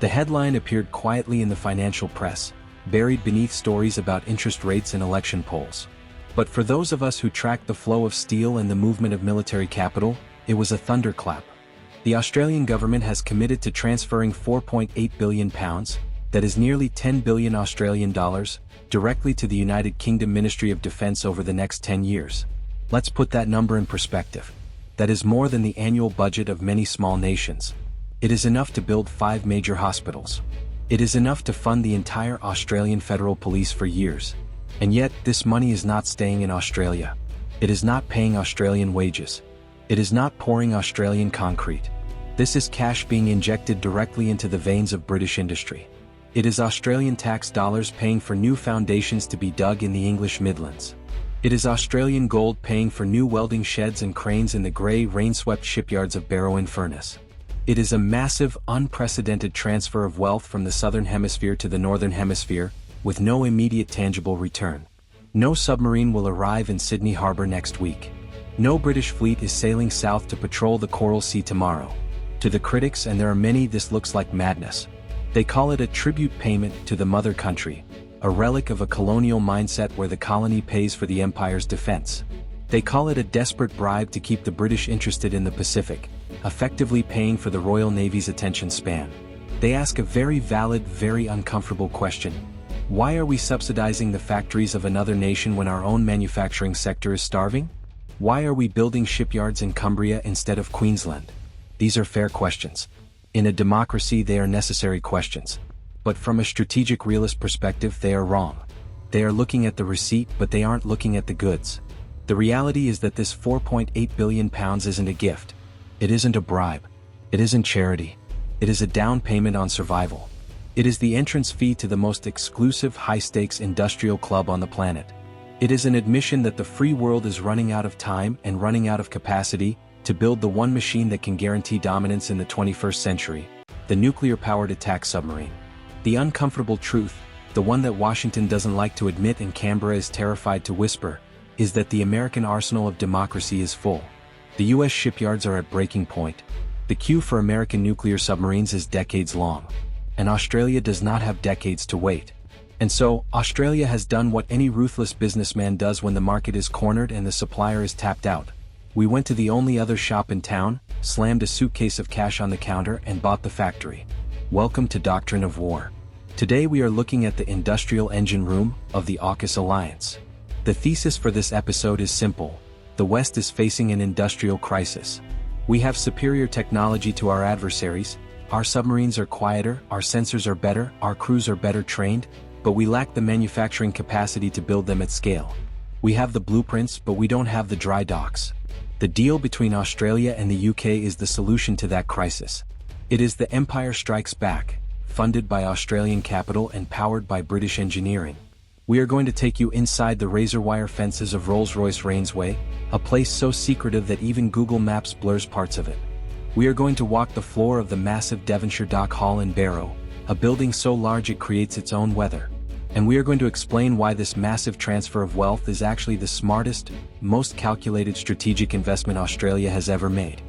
The headline appeared quietly in the financial press, buried beneath stories about interest rates and election polls. But for those of us who track the flow of steel and the movement of military capital, it was a thunderclap. The Australian government has committed to transferring £4.8 billion, that is nearly 10 billion Australian dollars, directly to the United Kingdom Ministry of Defence over the next 10 years. Let's put that number in perspective. That is more than the annual budget of many small nations. It is enough to build 5 major hospitals. It is enough to fund the entire Australian Federal Police for years. And yet, this money is not staying in Australia. It is not paying Australian wages. It is not pouring Australian concrete. This is cash being injected directly into the veins of British industry. It is Australian tax dollars paying for new foundations to be dug in the English Midlands. It is Australian gold paying for new welding sheds and cranes in the grey, rain-swept shipyards of Barrow-in-Furness. It is a massive, unprecedented transfer of wealth from the Southern Hemisphere to the Northern Hemisphere, with no immediate tangible return. No submarine will arrive in Sydney Harbour next week. No British fleet is sailing south to patrol the Coral Sea tomorrow. To the critics, and there are many, this looks like madness. They call it a tribute payment to the mother country, a relic of a colonial mindset where the colony pays for the empire's defense. They call it a desperate bribe to keep the British interested in the Pacific, effectively paying for the Royal Navy's attention span. They ask a very valid, very uncomfortable question. Why are we subsidizing the factories of another nation when our own manufacturing sector is starving? Why are we building shipyards in Cumbria instead of Queensland? These are fair questions. In a democracy, they are necessary questions. But from a strategic realist perspective, they are wrong. They are looking at the receipt, but they aren't looking at the goods. The reality is that this £4.8 billion isn't a gift. It isn't a bribe. It isn't charity. It is a down payment on survival. It is the entrance fee to the most exclusive, high-stakes industrial club on the planet. It is an admission that the free world is running out of time and running out of capacity to build the one machine that can guarantee dominance in the 21st century, the nuclear-powered attack submarine. The uncomfortable truth, the one that Washington doesn't like to admit and Canberra is terrified to whisper, is that the American arsenal of democracy is full. The U.S. shipyards are at breaking point. The queue for American nuclear submarines is decades long. And Australia does not have decades to wait. And so, Australia has done what any ruthless businessman does when the market is cornered and the supplier is tapped out. We went to the only other shop in town, slammed a suitcase of cash on the counter and bought the factory. Welcome to Doctrine of War. Today we are looking at the industrial engine room of the AUKUS alliance. The thesis for this episode is simple. The West is facing an industrial crisis. We have superior technology to our adversaries, our submarines are quieter, our sensors are better, our crews are better trained, but we lack the manufacturing capacity to build them at scale. We have the blueprints, but we don't have the dry docks. The deal between Australia and the UK is the solution to that crisis. It is the Empire Strikes Back, funded by Australian capital and powered by British engineering. We are going to take you inside the razor-wire fences of Rolls-Royce Rainsway, a place so secretive that even Google Maps blurs parts of it. We are going to walk the floor of the massive Devonshire Dock Hall in Barrow, a building so large it creates its own weather. And we are going to explain why this massive transfer of wealth is actually the smartest, most calculated strategic investment Australia has ever made.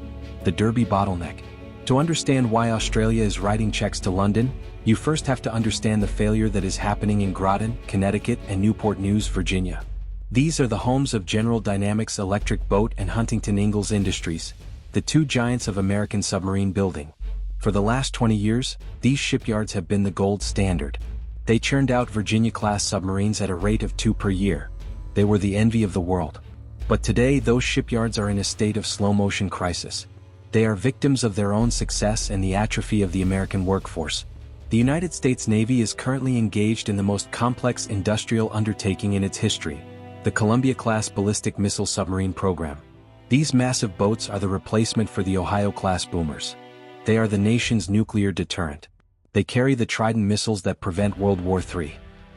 The Derby bottleneck. To understand why Australia is writing checks to London, you first have to understand the failure that is happening in Groton, Connecticut and Newport News, Virginia. These are the homes of General Dynamics Electric Boat and Huntington Ingalls Industries, the two giants of American submarine building. For the last 20 years, these shipyards have been the gold standard. They churned out Virginia-class submarines at a rate of 2 per year. They were the envy of the world. But today those shipyards are in a state of slow-motion crisis. They are victims of their own success and the atrophy of the American workforce. The United States Navy is currently engaged in the most complex industrial undertaking in its history, the Columbia-class ballistic missile submarine program. These massive boats are the replacement for the Ohio-class boomers. They are the nation's nuclear deterrent. They carry the Trident missiles that prevent World War III.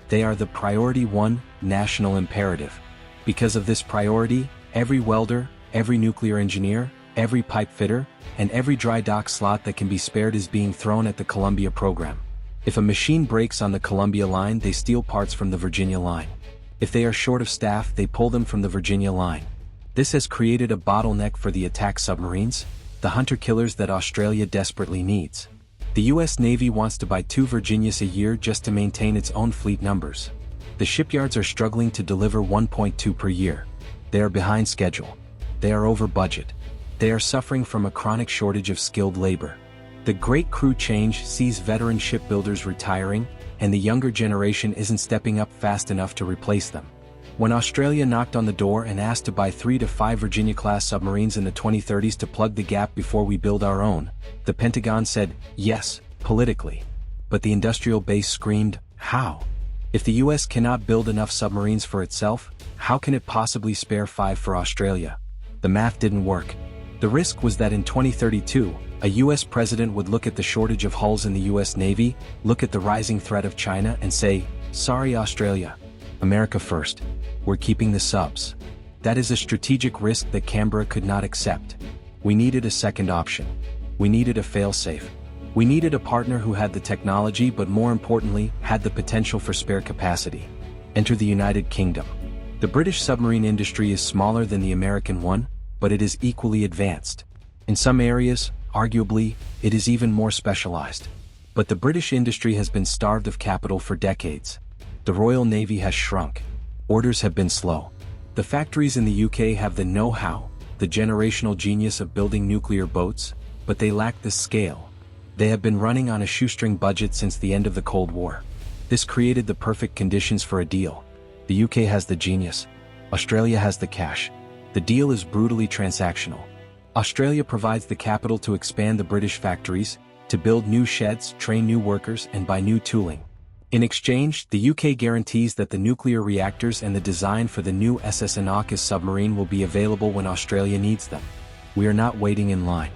They are the Priority 1 national imperative. Because of this priority, every welder, every nuclear engineer, every pipe fitter, and every dry dock slot that can be spared is being thrown at the Columbia program. If a machine breaks on the Columbia line, they steal parts from the Virginia line. If they are short of staff, they pull them from the Virginia line. This has created a bottleneck for the attack submarines, the hunter-killers that Australia desperately needs. The US Navy wants to buy 2 Virginias a year just to maintain its own fleet numbers. The shipyards are struggling to deliver 1.2 per year. They are behind schedule. They are over budget. They are suffering from a chronic shortage of skilled labor. The great crew change sees veteran shipbuilders retiring, and the younger generation isn't stepping up fast enough to replace them. When Australia knocked on the door and asked to buy 3 to 5 Virginia-class submarines in the 2030s to plug the gap before we build our own, the Pentagon said, yes, politically. But the industrial base screamed, how? If the US cannot build enough submarines for itself, how can it possibly spare 5 for Australia? The math didn't work. The risk was that in 2032, a US president would look at the shortage of hulls in the US Navy, look at the rising threat of China and say, sorry Australia. America first. We're keeping the subs. That is a strategic risk that Cumbria could not accept. We needed a second option. We needed a fail-safe. We needed a partner who had the technology but more importantly, had the potential for spare capacity. Enter the United Kingdom. The British submarine industry is smaller than the American one, but it is equally advanced. In some areas, arguably, it is even more specialized. But the British industry has been starved of capital for decades. The Royal Navy has shrunk. Orders have been slow. The factories in the UK have the know-how, the generational genius of building nuclear boats, but they lack the scale. They have been running on a shoestring budget since the end of the Cold War. This created the perfect conditions for a deal. The UK has the genius. Australia has the cash. The deal is brutally transactional. Australia provides the capital to expand the British factories, to build new sheds, train new workers, and buy new tooling. In exchange, the UK guarantees that the nuclear reactors and the design for the new SS AUKUS submarine will be available when Australia needs them. We are not waiting in line.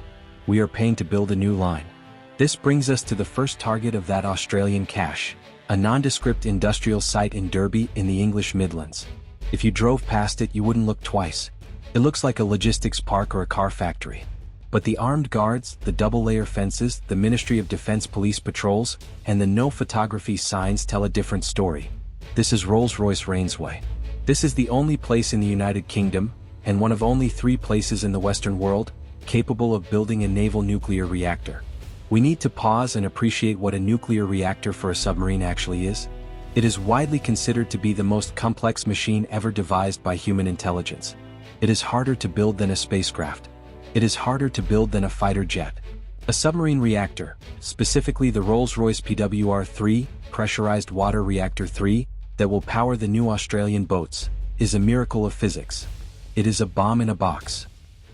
We are paying to build a new line. This brings us to the first target of that Australian cash, a nondescript industrial site in Derby in the English Midlands. If you drove past it, you wouldn't look twice. It looks like a logistics park or a car factory. But the armed guards, the double-layer fences, the Ministry of Defence police patrols, and the no photography signs tell a different story. This is Rolls-Royce Rainsway. This is the only place in the United Kingdom, and one of only 3 places in the Western world, capable of building a naval nuclear reactor. We need to pause and appreciate what a nuclear reactor for a submarine actually is. It is widely considered to be the most complex machine ever devised by human intelligence. It is harder to build than a spacecraft. It is harder to build than a fighter jet. A submarine reactor, specifically the Rolls-Royce PWR-3, pressurized water reactor 3, that will power the new Australian boats, is a miracle of physics. It is a bomb in a box.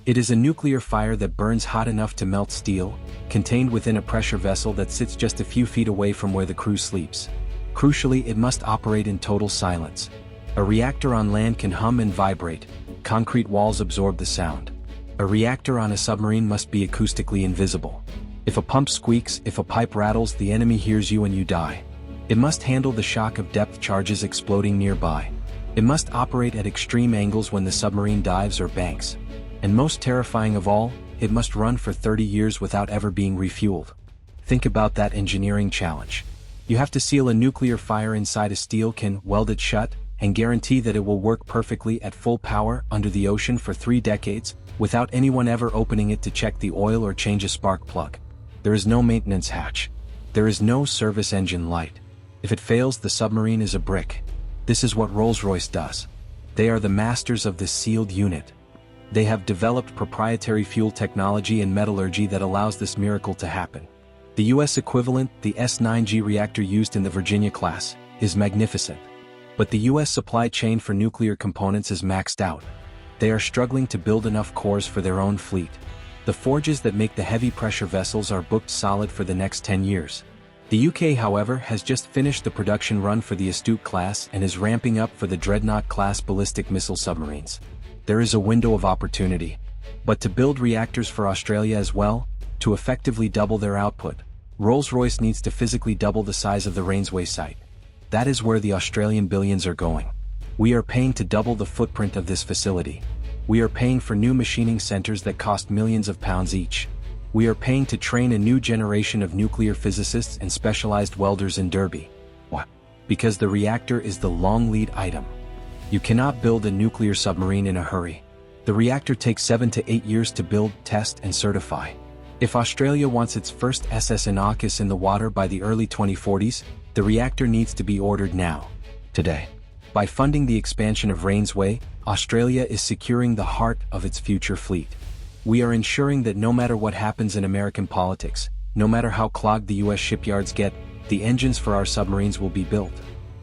It is a nuclear fire that burns hot enough to melt steel, contained within a pressure vessel that sits just a few feet away from where the crew sleeps. Crucially, it must operate in total silence. A reactor on land can hum and vibrate, concrete walls absorb the sound. A reactor on a submarine must be acoustically invisible. If a pump squeaks, if a pipe rattles, the enemy hears you and you die. It must handle the shock of depth charges exploding nearby. It must operate at extreme angles when the submarine dives or banks. And most terrifying of all, it must run for 30 years without ever being refueled. Think about that engineering challenge. You have to seal a nuclear fire inside a steel can, weld it shut, and guarantee that it will work perfectly at full power under the ocean for 3 decades, without anyone ever opening it to check the oil or change a spark plug. There is no maintenance hatch. There is no service engine light. If it fails, the submarine is a brick. This is what Rolls-Royce does. They are the masters of this sealed unit. They have developed proprietary fuel technology and metallurgy that allows this miracle to happen. The US equivalent, the S9G reactor used in the Virginia class, is magnificent. But the US supply chain for nuclear components is maxed out. They are struggling to build enough cores for their own fleet. The forges that make the heavy pressure vessels are booked solid for the next 10 years. The UK, however, has just finished the production run for the Astute class and is ramping up for the Dreadnought class ballistic missile submarines. There is a window of opportunity. But to build reactors for Australia as well, to effectively double their output, Rolls-Royce needs to physically double the size of the Rainsway site. That is where the Australian billions are going. We are paying to double the footprint of this facility. We are paying for new machining centers that cost millions of pounds each. We are paying to train a new generation of nuclear physicists and specialized welders in Derby. Why? Because the reactor is the long lead item. You cannot build a nuclear submarine in a hurry. The reactor takes 7 to 8 years to build, test, and certify. If Australia wants its first SS AUKUS in the water by the early 2040s, the reactor needs to be ordered now. Today. By funding the expansion of Rainsway, Australia is securing the heart of its future fleet. We are ensuring that no matter what happens in American politics, no matter how clogged the US shipyards get, the engines for our submarines will be built.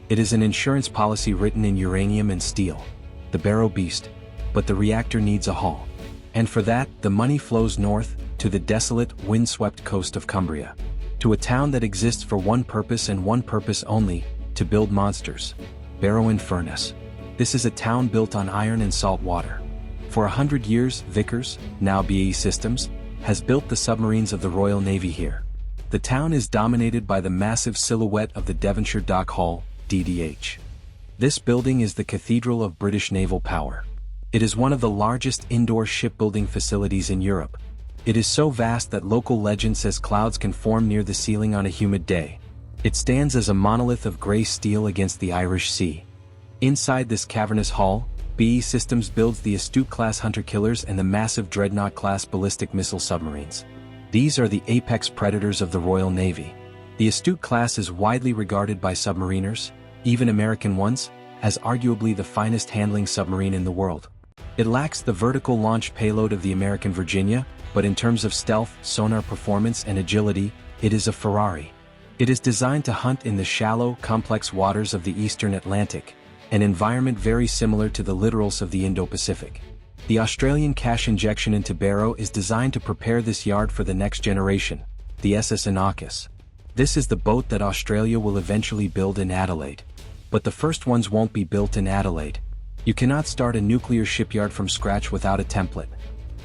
It is an insurance policy written in uranium and steel. The Barrow beast. But the reactor needs a hull. And for that, the money flows north, to the desolate, windswept coast of Cumbria. To a town that exists for one purpose and one purpose only, to build monsters. Barrow-in-Furness. This is a town built on iron and salt water. For 100 years, Vickers, now BAE Systems, has built the submarines of the Royal Navy here. The town is dominated by the massive silhouette of the Devonshire Dock Hall, DDH. This building is the cathedral of British naval power. It is one of the largest indoor shipbuilding facilities in Europe. It is so vast that local legend says clouds can form near the ceiling on a humid day. It stands as a monolith of grey steel against the Irish Sea. Inside this cavernous hall, BAE Systems builds the Astute-class hunter-killers and the massive Dreadnought-class ballistic missile submarines. These are the apex predators of the Royal Navy. The Astute class is widely regarded by submariners, even American ones, as arguably the finest handling submarine in the world. It lacks the vertical launch payload of the American Virginia, but in terms of stealth, sonar performance and agility, it is a Ferrari. It is designed to hunt in the shallow, complex waters of the Eastern Atlantic, an environment very similar to the littorals of the Indo-Pacific. The Australian cash injection into Barrow is designed to prepare this yard for the next generation, the SS AUKUS. This is the boat that Australia will eventually build in Adelaide. But the first ones won't be built in Adelaide. You cannot start a nuclear shipyard from scratch without a template.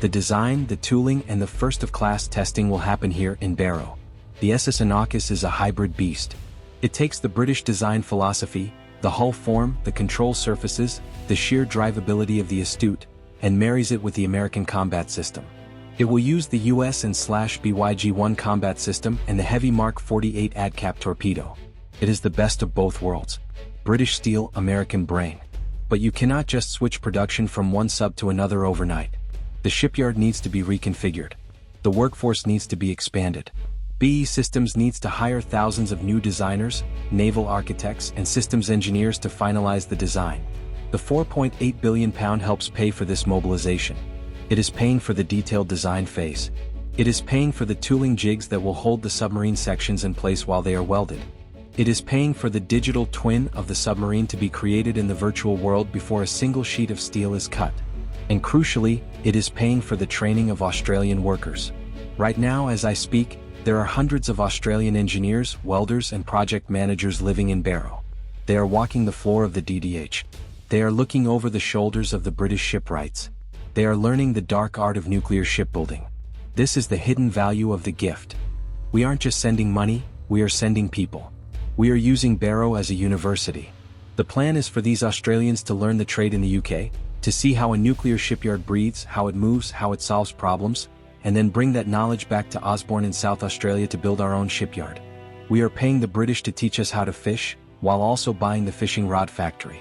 The design, the tooling and the first-of-class testing will happen here in Barrow. The SS AUKUS is a hybrid beast. It takes the British design philosophy, the hull form, the control surfaces, the sheer drivability of the Astute, and marries it with the American combat system. It will use the US and /BYG-1 combat system and the heavy Mark 48 ADCAP torpedo. It is the best of both worlds. British steel, American brain. But you cannot just switch production from one sub to another overnight. The shipyard needs to be reconfigured. The workforce needs to be expanded. BAE Systems needs to hire thousands of new designers, naval architects and systems engineers to finalize the design. The £4.8 billion helps pay for this mobilization. It is paying for the detailed design phase. It is paying for the tooling jigs that will hold the submarine sections in place while they are welded. It is paying for the digital twin of the submarine to be created in the virtual world before a single sheet of steel is cut. And crucially, it is paying for the training of Australian workers. Right now, as I speak, there are hundreds of Australian engineers, welders and project managers living in Barrow. They are walking the floor of the DDH. They are looking over the shoulders of the British shipwrights. They are learning the dark art of nuclear shipbuilding. This is the hidden value of the gift. We aren't just sending money, we are sending people. We are using Barrow as a university. The plan is for these Australians to learn the trade in the UK, to see how a nuclear shipyard breathes, how it moves, how it solves problems, and then bring that knowledge back to Osborne in South Australia to build our own shipyard. We are paying the British to teach us how to fish, while also buying the fishing rod factory.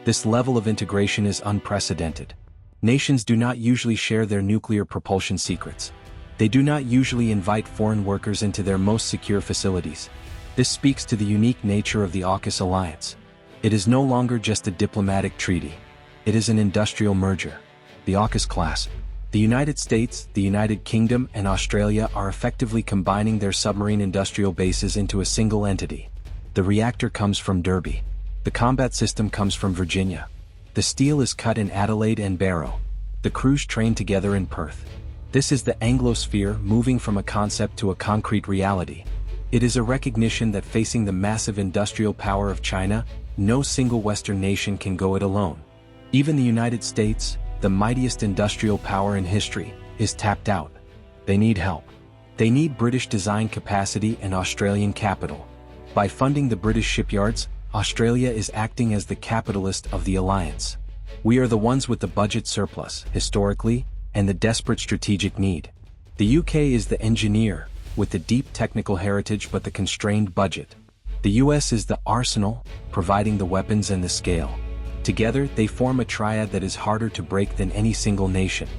This level of integration is unprecedented. Nations do not usually share their nuclear propulsion secrets. They do not usually invite foreign workers into their most secure facilities. This speaks to the unique nature of the AUKUS alliance. It is no longer just a diplomatic treaty. It is an industrial merger. The AUKUS class. The United States, the United Kingdom and Australia are effectively combining their submarine industrial bases into a single entity. The reactor comes from Derby. The combat system comes from Virginia. The steel is cut in Adelaide and Barrow. The crews train together in Perth. This is the Anglosphere moving from a concept to a concrete reality. It is a recognition that facing the massive industrial power of China, no single Western nation can go it alone. Even the United States, the mightiest industrial power in history, is tapped out. They need help. They need British design capacity and Australian capital. By funding the British shipyards, Australia is acting as the capitalist of the alliance. We are the ones with the budget surplus, historically, and the desperate strategic need. The UK is the engineer, with the deep technical heritage but the constrained budget. The US is the arsenal, providing the weapons and the scale. Together, they form a triad that is harder to break than any single nation.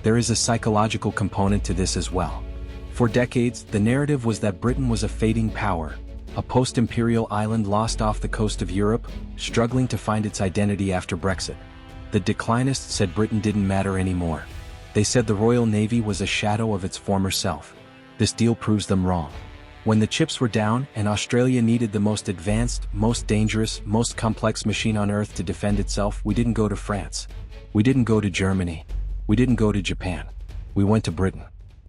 There is a psychological component to this as well. For decades, the narrative was that Britain was a fading power, a post-imperial island lost off the coast of Europe, struggling to find its identity after Brexit. The declinists said Britain didn't matter anymore. They said the Royal Navy was a shadow of its former self. This deal proves them wrong. When the chips were down and Australia needed the most advanced, most dangerous, most complex machine on Earth to defend itself, we didn't go to France. We didn't go to Germany. We didn't go to Japan. We went to Britain.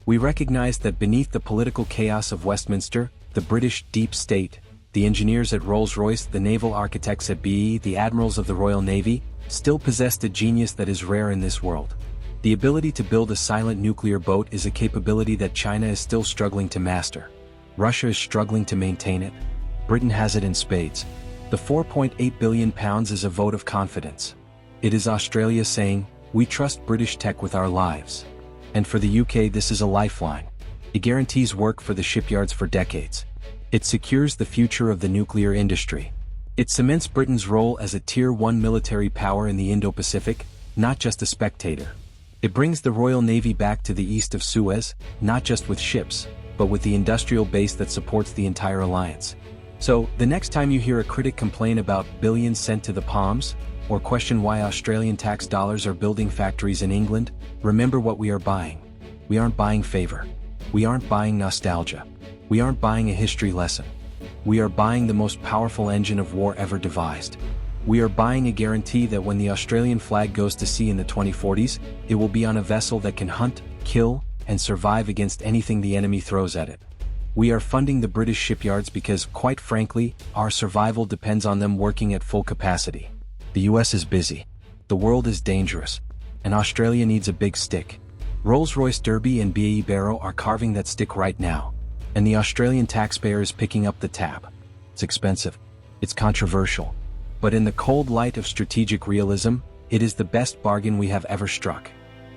We recognized that beneath the political chaos of Westminster, the British deep state, the engineers at Rolls-Royce, the naval architects at BAE, the admirals of the Royal Navy, still possessed a genius that is rare in this world. The ability to build a silent nuclear boat is a capability that China is still struggling to master. Russia is struggling to maintain it. Britain has it in spades. The £4.8 billion is a vote of confidence. It is Australia saying, we trust British tech with our lives. And for the UK, this is a lifeline. It guarantees work for the shipyards for decades. It secures the future of the nuclear industry. It cements Britain's role as a Tier 1 military power in the Indo-Pacific, not just a spectator. It brings the Royal Navy back to the east of Suez, not just with ships, but with the industrial base that supports the entire alliance. So, the next time you hear a critic complain about billions sent to the Palms, or question why Australian tax dollars are building factories in England, remember what we are buying. We aren't buying favor. We aren't buying nostalgia. We aren't buying a history lesson. We are buying the most powerful engine of war ever devised. We are buying a guarantee that when the Australian flag goes to sea in the 2040s, it will be on a vessel that can hunt, kill, and survive against anything the enemy throws at it. We are funding the British shipyards because, quite frankly, our survival depends on them working at full capacity. The US is busy. The world is dangerous. And Australia needs a big stick. Rolls-Royce Derby and BAE Barrow are carving that stick right now. And the Australian taxpayer is picking up the tab. It's expensive. It's controversial. But in the cold light of strategic realism, it is the best bargain we have ever struck.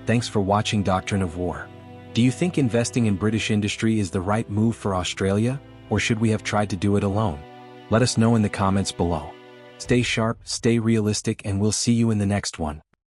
Thanks for watching Doctrine of War. Do you think investing in British industry is the right move for Australia, or should we have tried to do it alone? Let us know in the comments below. Stay sharp, stay realistic, and we'll see you in the next one.